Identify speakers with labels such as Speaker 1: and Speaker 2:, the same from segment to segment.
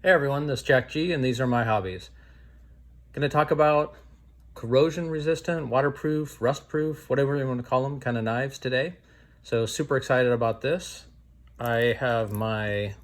Speaker 1: Hey everyone, this is Jack G and these are my hobbies. Going to talk about corrosion resistant, waterproof, rust proof, whatever you want to call them, kind of knives today. So super excited about this. I have my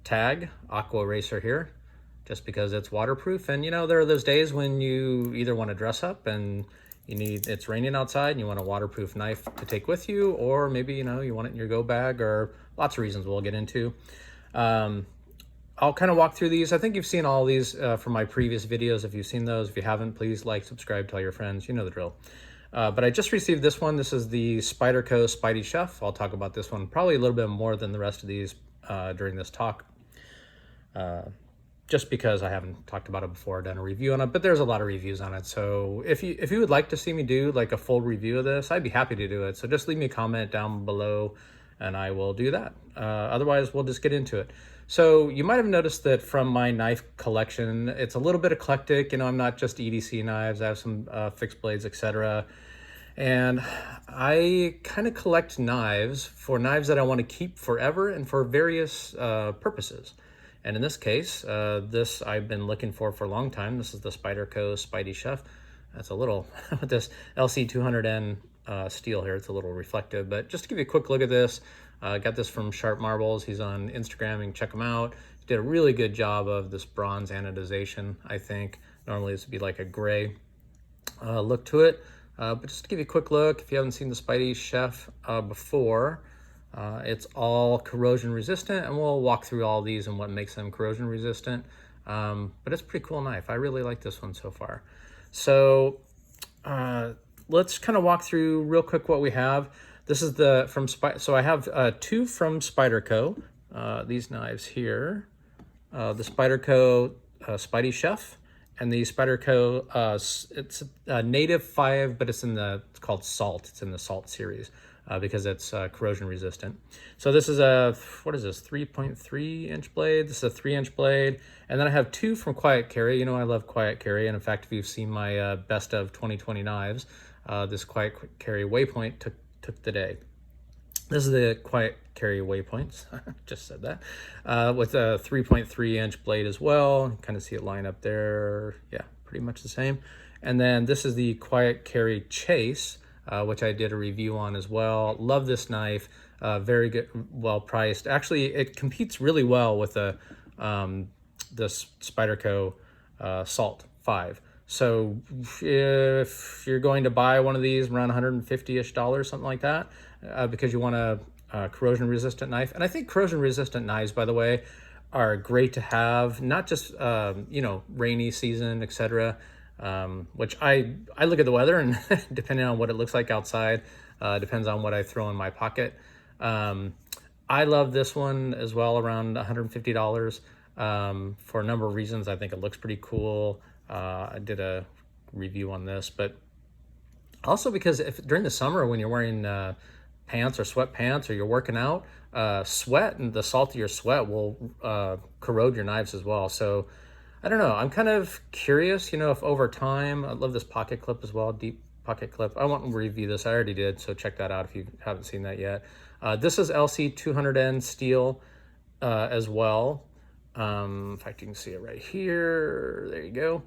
Speaker 1: Tag Aqua Eraser here just because it's waterproof, and you know there are those days when you either want to dress up and it's raining outside and you want a waterproof knife to take with you, or maybe you want it in your go bag, or lots of reasons we'll get into. I'll kind of walk through these. I think you've seen all these from my previous videos. If you've seen those, if you haven't, please like, subscribe, tell your friends. You know the drill. But I just received this one. This is the Spyderco SpydieChef. I'll talk about this one probably a little bit more than the rest of these during this talk. Just because I haven't talked about it before, done a review on it, but there's a lot of reviews on it. So if you would like to see me do like a full review of this, I'd be happy to do it. So just leave me a comment down below and I will do that. Otherwise, we'll just get into it. So you might have noticed that from my knife collection, it's a little bit eclectic. You know, I'm not just EDC knives. I have some fixed blades, etc. And I kind of collect knives that I want to keep forever and for various purposes. And in this case, this I've been looking for a long time. This is the Spyderco SpydieChef. That's a little, with this LC200N steel here, it's a little reflective, but just to give you a quick look at this, got this from Sharp Marbles. He's on Instagram, you can check him out. He did a really good job of this bronze anodization, I think. Normally this would be like a gray look to it, but just to give you a quick look, if you haven't seen the SpydieChef before, it's all corrosion resistant, and we'll walk through all these and what makes them corrosion resistant. But it's a pretty cool knife. I really like this one so far. So let's kind of walk through real quick what we have. This is so I have two from Spyderco, these knives here, the Spyderco SpydieChef, and the Spyderco, it's a native 5, but it's called Salt. It's in the Salt series because it's corrosion resistant. So this is a, what is this, 3.3 inch blade? This is a 3-inch blade. And then I have two from QuietCarry. You know, I love QuietCarry. And in fact, if you've seen my best of 2020 knives, this QuietCarry Waypoint took the day. This is the QuietCarry Waypoints, just said that, with a 3.3 inch blade as well. Kind of see it line up there. Yeah, pretty much the same. And then this is the QuietCarry Chase, which I did a review on as well. Love this knife, very good, well priced. Actually, it competes really well with the Spyderco Salt 5. So if you're going to buy one of these around $150-ish, something like that, because you want a corrosion resistant knife. And I think corrosion resistant knives, by the way, are great to have, not just, rainy season, etc. Which I look at the weather and depending on what it looks like outside, depends on what I throw in my pocket. I love this one as well, around $150, for a number of reasons. I think it looks pretty cool. I did a review on this, but also because if during the summer when you're wearing pants or sweatpants, or you're working out, sweat and the salt of your sweat will corrode your knives as well. So I don't know, I'm kind of curious, if over time, I love this pocket clip as well, deep pocket clip. I won't review this, I already did, so check that out if you haven't seen that yet. This is LC200N steel as well. In fact, you can see it right here. There you go.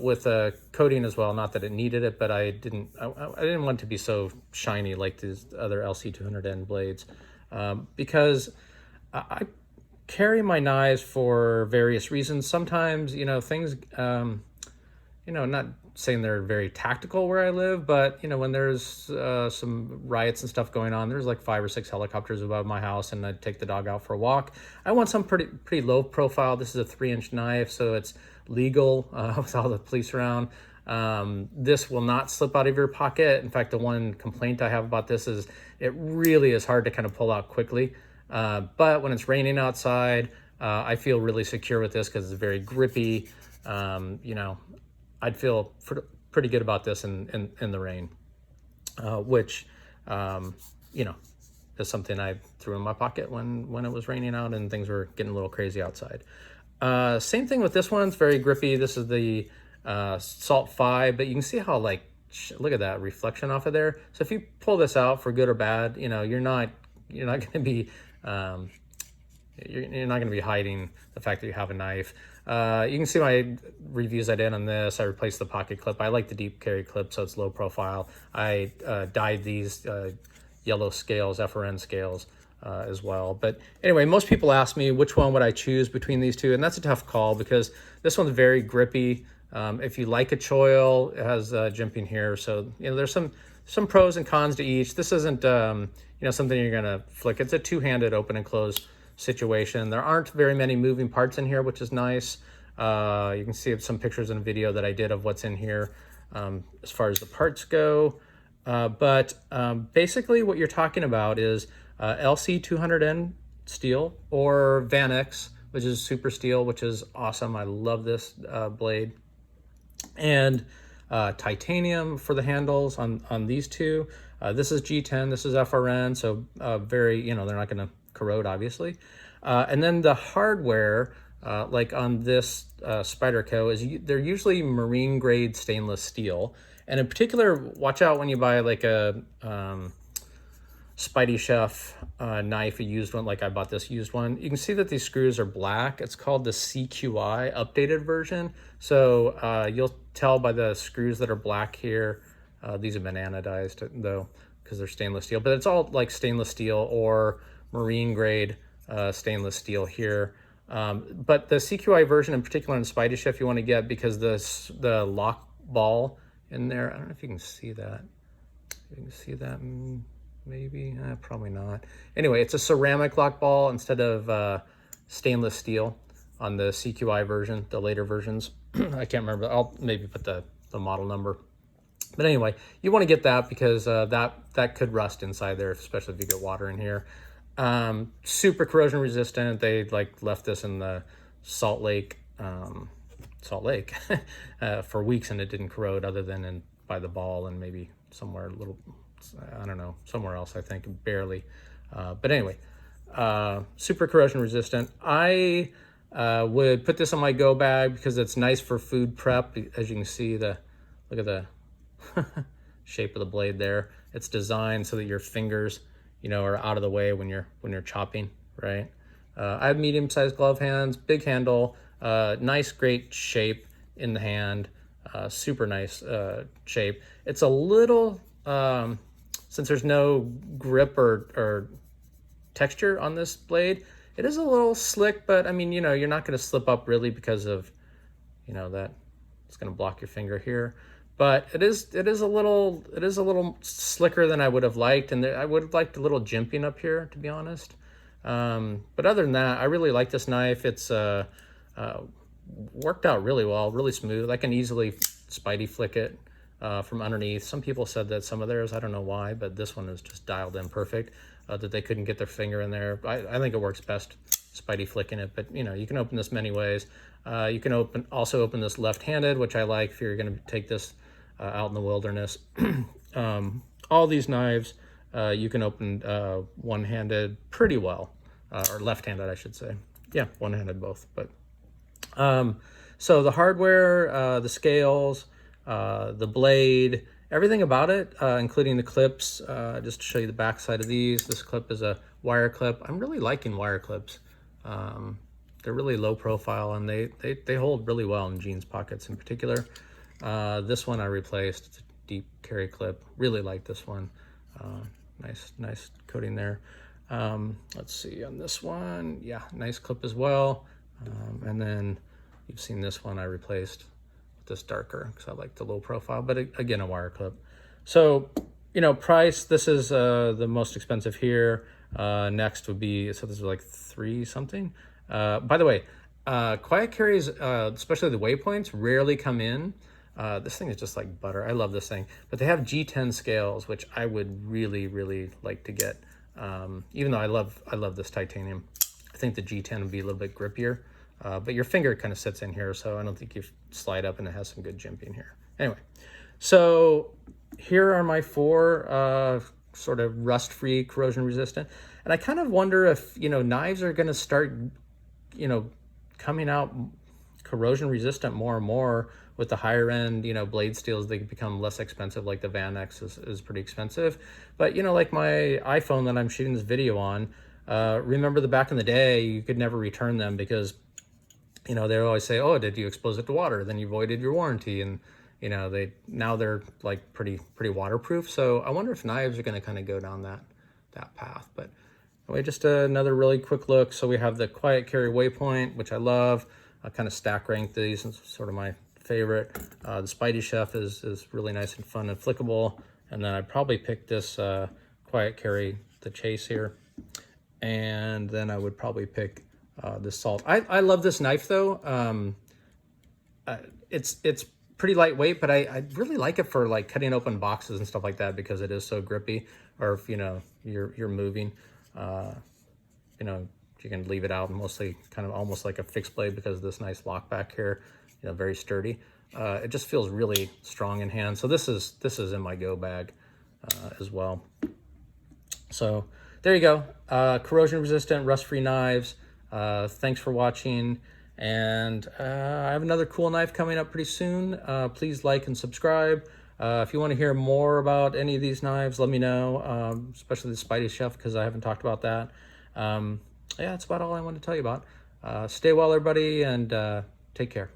Speaker 1: With a coating as well. Not that it needed it, but I didn't want it to be so shiny like these other LC200N blades, because I carry my knives for various reasons. Sometimes, things, not saying they're very tactical where I live, but when there's some riots and stuff going on, there's like 5 or 6 helicopters above my house, and I'd take the dog out for a walk. I want some pretty low profile. This is a 3-inch knife, so it's legal with all the police around. This will not slip out of your pocket. In fact, the one complaint I have about this is it really is hard to kind of pull out quickly. But when it's raining outside, I feel really secure with this because it's very grippy. I'd feel pretty good about this in the rain, which, is something I threw in my pocket when it was raining out and things were getting a little crazy outside. Same thing with this one. It's very grippy. This is the Salt 5, but you can see how, look at that reflection off of there. So if you pull this out for good or bad, you're not going to be, you're not going to be hiding the fact that you have a knife. You can see my reviews I did on this. I replaced the pocket clip. I like the deep carry clip, so it's low profile. I dyed these yellow scales, FRN scales, as well. But anyway, most people ask me which one would I choose between these two, and that's a tough call because this one's very grippy. If you like a choil, it has jimping here, so there's some pros and cons to each. This isn't something you're gonna flick. It's a two-handed open and close situation. There aren't very many moving parts in here, which is nice. You can see some pictures in a video that I did of what's in here as far as the parts go. But basically what you're talking about is LC200N steel or Vanax, which is super steel, which is awesome. I love this blade. And titanium for the handles on these two. This is G10, this is FRN, so very, they're not going to corrode, obviously. And then the hardware, like on this Spyderco, they're usually marine grade stainless steel. And in particular, watch out when you buy like a SpydieChef knife, a used one, like I bought this used one. You can see that these screws are black. It's called the CQI updated version. So you'll tell by the screws that are black here. These have been anodized though, because they're stainless steel, but it's all like stainless steel or marine grade stainless steel here. But the CQI version in particular in SpydieChef you want to get because the lock ball in there, I don't know if you can see that. You can see that maybe, probably not. Anyway, it's a ceramic lock ball instead of stainless steel on the CQI version, the later versions. I can't remember. I'll maybe put the model number. But anyway, you want to get that because that could rust inside there, especially if you get water in here. Super corrosion resistant. They left this in the Salt Lake for weeks and it didn't corrode other than by the ball and maybe somewhere a little, I don't know, somewhere else, I think, barely. But anyway, super corrosion resistant. I would put this on my go bag because it's nice for food prep. As you can see, look at the shape of the blade there. It's designed so that your fingers, are out of the way when you're chopping, right? I have medium-sized glove hands, big handle, nice, great shape in the hand, super nice shape. It's a little, since there's no grip or texture on this blade, it is a little slick, but I mean, you're not going to slip up really because of, that it's going to block your finger here. But it is a little slicker than I would have liked, and I would have liked a little jimping up here, to be honest. But other than that, I really like this knife. It's worked out really well, really smooth. I can easily Spidey flick it from underneath. Some people said that some of theirs, I don't know why, but this one is just dialed in perfect, that they couldn't get their finger in there. I think it works best Spidey flicking it, but you can open this many ways. You can also open this left-handed, which I like if you're going to take this out in the wilderness. All these knives you can open one-handed pretty well, or left-handed, I should say. Yeah, one-handed both. But so the hardware, the scales, the blade, everything about it, including the clips. Just to show you the back side of these, this clip is a wire clip. I'm really liking wire clips. They're really low profile and they hold really well in jeans pockets in particular. This one I replaced. It's a deep carry clip. Really like this one. Nice coating there. Let's see on this one. Yeah, nice clip as well. And then you've seen this one I replaced with this darker because I like the low profile, but again, a wire clip. So, price, this is the most expensive here. Next would be, so this is like $3 something. By the way, QuietCarries, especially the Waypoints, rarely come in. This thing is just like butter. I love this thing. But they have G10 scales, which I would really, really like to get. Even though I love this titanium. I think the G10 would be a little bit grippier. But your finger kind of sits in here, so I don't think you slide up, and it has some good jimping here. Anyway, so here are my 4 sort of rust-free, corrosion-resistant. And I kind of wonder if, knives are going to start, coming out corrosion-resistant more and more with the higher-end, blade steels. They become less expensive, like the Vanax is pretty expensive. But, like my iPhone that I'm shooting this video on, remember the back in the day, you could never return them because, you know, they always say, oh, did you expose it to water? Then you voided your warranty. And, you know, now they're like pretty waterproof. So I wonder if knives are going to kind of go down that path. But anyway, just another really quick look. So we have the QuietCarry Waypoint, which I love. I kind of stack rank these. It's sort of my favorite. The SpydieChef is really nice and fun and flickable. And then I'd probably pick this QuietCarry, the Chase here. And then I would probably pick this Salt. I love this knife though. It's pretty lightweight, but I really like it for like cutting open boxes and stuff like that because it is so grippy. Or if, you know, you're moving, you know, you can leave it out mostly kind of almost like a fixed blade because of this nice lock back here, you know, very sturdy. It just feels really strong in hand. So this is in my go bag as well. So there you go. Corrosion resistant, rust-free knives. Thanks for watching. And I have another cool knife coming up pretty soon. Please like and subscribe. If you want to hear more about any of these knives, let me know, especially the SpydieChef, because I haven't talked about that. Yeah, that's about all I want to tell you about. Stay well, everybody, and take care.